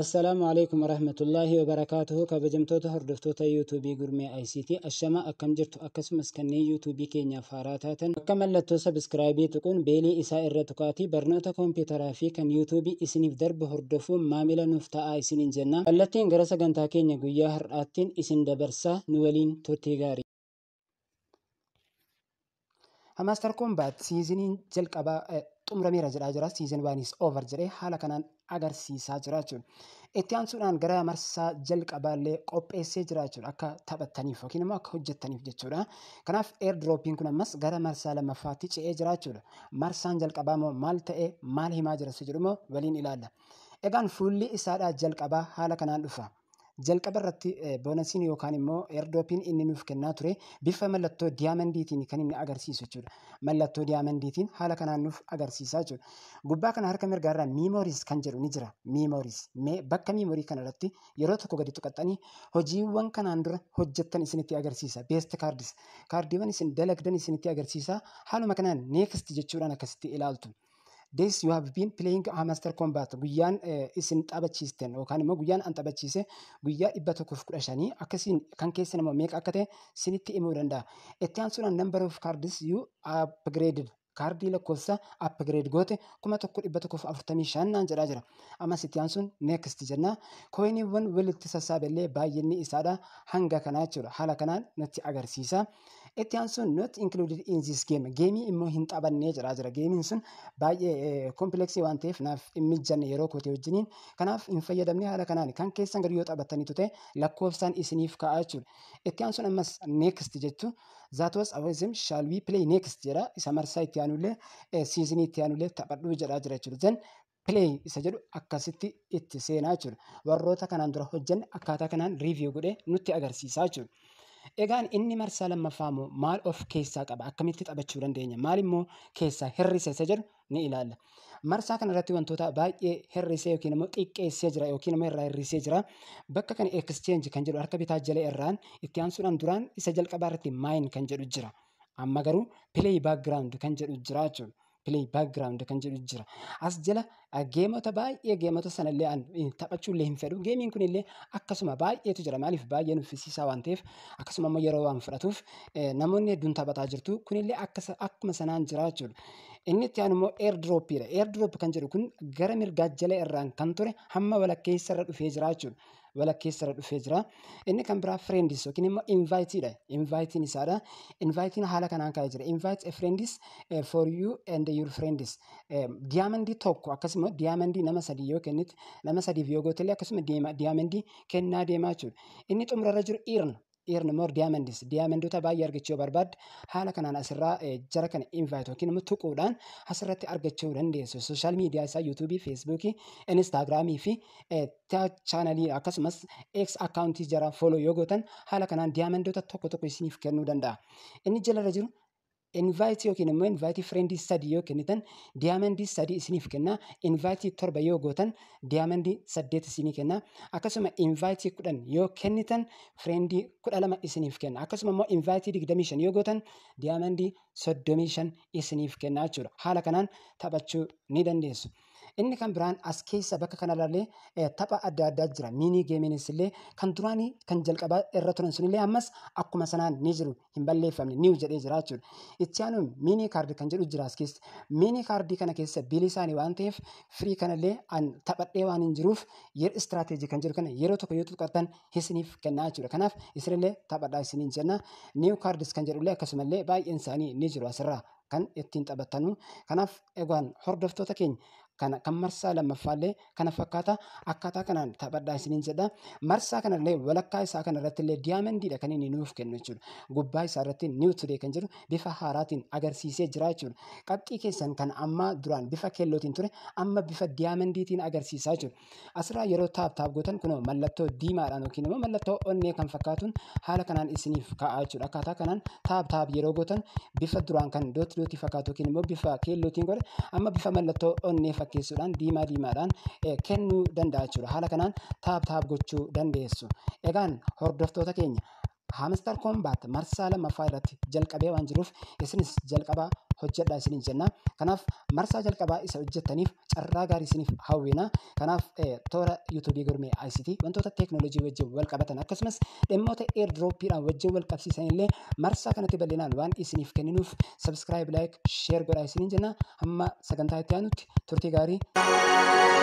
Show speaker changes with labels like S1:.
S1: السلام عليكم ورحمة الله وبركاته كبجمتوتا هردفتوتا يوتيوبي قرمي اي سي تي الشما اكم جرتو اكسم اسكني يوتيوبي كينيا فاراتاتا اكمل لتو سبسكرايبي تكون بيلي اسا ارتقاتي برنوتا كمبيوترا في كان يوتيوبي اسنيف درب هردفو ماملا نفتا اي سنين جنة اللتين غرسا غنتا كينيا قويا هراتين اسن دبرسا نولين توتيغاري هماستر كومبات سيزنين جلق ابا xumura jira season 1 is over jire hala kanan agarsiisaa jiraachun itti aansuudhaan gara marsaa jalqabaallee qopheessee jiraachun akka taphattaniif yookiin immoo akka hojjettaniif jechuudha. Kanaaf airdropping kun ammas gara marsaa lammaffaatti ce'ee jiraachuudha. Marsaan jalqabaa moo maal ta'e maal himaa jira jedhu immoo waliin ilaalla. Egaan fuulli isaadhaa jalqabaa haala kanaan dhufa. Jalqaba irratti boonasiin yookaan immoo airdropping inni nuuf kennaa ture bifa mallattoo diyamandiitiin kan inni agarsiisu jechuudha. Mallattoo diyamandiitiin haala kanaan nuuf agarsiisaa jechuudha. Gubbaa kana harka mirgaarraa memories kan jedhu ni jira. Memories bakka memorii kana irratti yeroo tokko gadi tuqaxanii hojiiwwan kanaan dura hojjettan isinitti agarsiisa. Best cards kaardiiwwan isin dalagdan isinitti agarsiisa. Haaluma kanaan next jechuudhaan akkasitti ilaaltu. This you have been playing Master Combat guyyaan isin taphachiisten yookaan immoo guyyaan an taphachiise guyyaa 115 akkasiin kan keessa nama meeqa akka ta'e sinitti himuu danda'a. Itti aansuudhaan number of cards you upgraded kaardii lakkoofsa upgrade goote 1145 naan jedhaa jira. Ammas itti aansuun next jenna. Koiniiwwan walitti sassaabellee baay'inni isaadha hanga kanaa jechuudha. Haala kanaan nutti agarsiisa. Itti aansuun not included in this game. Geemii immoo hin taphannee jedhaa jira. Geemiin sun baay'ee kompleksii waan ta'eef naaf hin mijanne yeroo kootee wajjiniin. Kanaaf hin fayyadamne haala kanaan kan keessan gadi yoo taphattanitu ta'e lakkoofsaan isiniif ka'a jechuudha. Itti aansuun ammas next jechuun that was our sim shall we play next jedha. Isa marsaa itti aanullee seasonii itti aanullee taphadhuu jedhaa jira jechuudha. Then play isa jedhu akkasitti itti seenaa jechuudha. Warroota kanaan dura hojjenne akkaataa kanaan review godhee nutti agarsiisaa jechuudha. Egaan inni marsaa lammaffaa moo maal of keessaa qaba? Akkamitti taphachuu dandeenya? Maal immoo keessaa hir'ise isa jedhu ni ilaalla. Marsaa kana irratti wantoota baay'ee hir'isee yookiin immoo xiqqeessee jira yookiin immoo irraa hir'isee jira. Bakka kana exchange kan jedhu harka bitaa jala irraan itti aansuudhaan duraan isa jalqabaa irratti mine kan jedhu jira. Amma garuu play background kan jedhu jira jechuudha. Play background kan jedhu jira. As jala geemota baay'ee geemota sanallee taphachuullee hin fedhu. Geemiin kunillee akkasuma baay'eetu jira. Maaliif baay'ee nuffisiisaa waan ta'eef akkasuma immoo yeroo waan fudhatuuf namoonni hedduun taphataa jirtu. Kunillee akkuma sanaan jira jechuudha. Inni itti aanu immoo airdroppiidha. Airdrop kan jedhu kun gara mirgaa jala irraan kan ture hamma walakkeessa irra dhufee jira jechuudha. Walakkeessa irra dhufee jira. Inni kan biraa friends yookiin immoo inviteedha. Invitiin isaadha. Invitiin haala kanaan kaa'ee jira. Invite a friends for you and your friends. Diyaamandii tokko akkasuma diyaamandii nama sadii yoo kennite nama sadiif yoo gootellee akkasuma diyaamandii kennaa deemaa jechuudha. Inni xumurarra jiru earn more diamonds. Diamandota baay'ee argachuu barbaadde haala kanaan asirraa jara kana invite yookiin immoo tuquudhaan asirratti argachuu dandeessu. Sooshaal miidiyaa isaa yuutuubii, feesbuukii, instaagiraamii fi chaanalii akkasumas X akkaawuntii jara follow yoo gootan haala kanaan diamandota tokko tokko isiniif kennuu danda'a. Inni jalarra jiru invite yookiin immoo invite friendii sadii yoo kennitan diamandii sadii isiniif kenna. Invite torba yoo gootan diamandii 8 isinii kenna. Akkasuma invite 10 yoo kennitan friendii 12 isiniif kenna. Akkasuma immoo invite 25 yoo gootan diamandii 35 isiniif kenna jechuudha. Haala kanaan taphachuu ni dandeessu. Inni kan biraan as keessa bakka kanarraallee tapha adda addaa jira. Mini geemiinis illee kan duraanii kan jalqabaa irra turan sunillee ammas akkuma sanaan ni jiru. Hin balleeffamne niw jedhee jira jechuudha. Itti aanuun mini kaardii kan jedhu jira as keessa. Mini kaardii kana keessa biilii isaanii waan ta'eef firii kanallee an taphadhee waan hin jiruuf yeroo istiraatejii kan jedhu kana yeroo tokko yoo tuqatan isiniif kennaa jechuudha. Kanaaf isinillee taphadhaa isiniin jenna. Niw kaardis kan jedhullee akkasumallee baay'een isaanii ni jiru asirraa kan ittiin taphatanu. Kanaaf egaan hordoftoota keenya kan marsaa lammaffaallee kana fakkaata akkaataa kanaan taphadhaa isiniin jedha. Marsaa kanallee walakkaa isaa kanarratti illee diyamandiidha kan inni nuuf kennu jechuudha. Gubbaa isaa irratti new today kan jedhu bifa haaraatiin agarsiisee jira jechuudha. Qabxii keessan kan amma duraan bifa keellootiin ture amma bifa diyamandiitiin agarsiisaa jechuudha. Asirraa yeroo taap gootan kunoo mallattoo diimaadhaan yookiin immoo mallattoo onnee kan fakkaatuun haala kanaan isiniif kaa'aa jechuudha. Akkaataa kanaan taap yeroo gootan bifa duraan kan dootii fakkaatu yookiin immoo bifa keellootiin godhe amma bifa mallattoo onnee fakkeessuudhaan diimaadhaan kennuu danda'a jechuudha. Haala kanaan taap gochuu dandeessu. Egaan hordoftoota keenya Hamster Combat marsaa lammaffaa irratti jalqabee waan jiruuf isinis jalqabaa hojjedhaa isiniin jenna. Kanaaf marsaa jalqabaa isa hojjettaniif carraa gaarii isiniif hawwina. Kanaaf toora yuutuubii Gurmee ICT wantoota teeknooloojii wajjin wal qabatan akkasumas dhimmoota eerdirooppiidhaan wajjin wal qabsiisan illee marsaa kanatti bal'inaan waan isiniif kenninuuf sabskiraayib, laayik, sheer godhaa isiniin jenna. Hamma sagantaa itti aanutti turtii gaarii.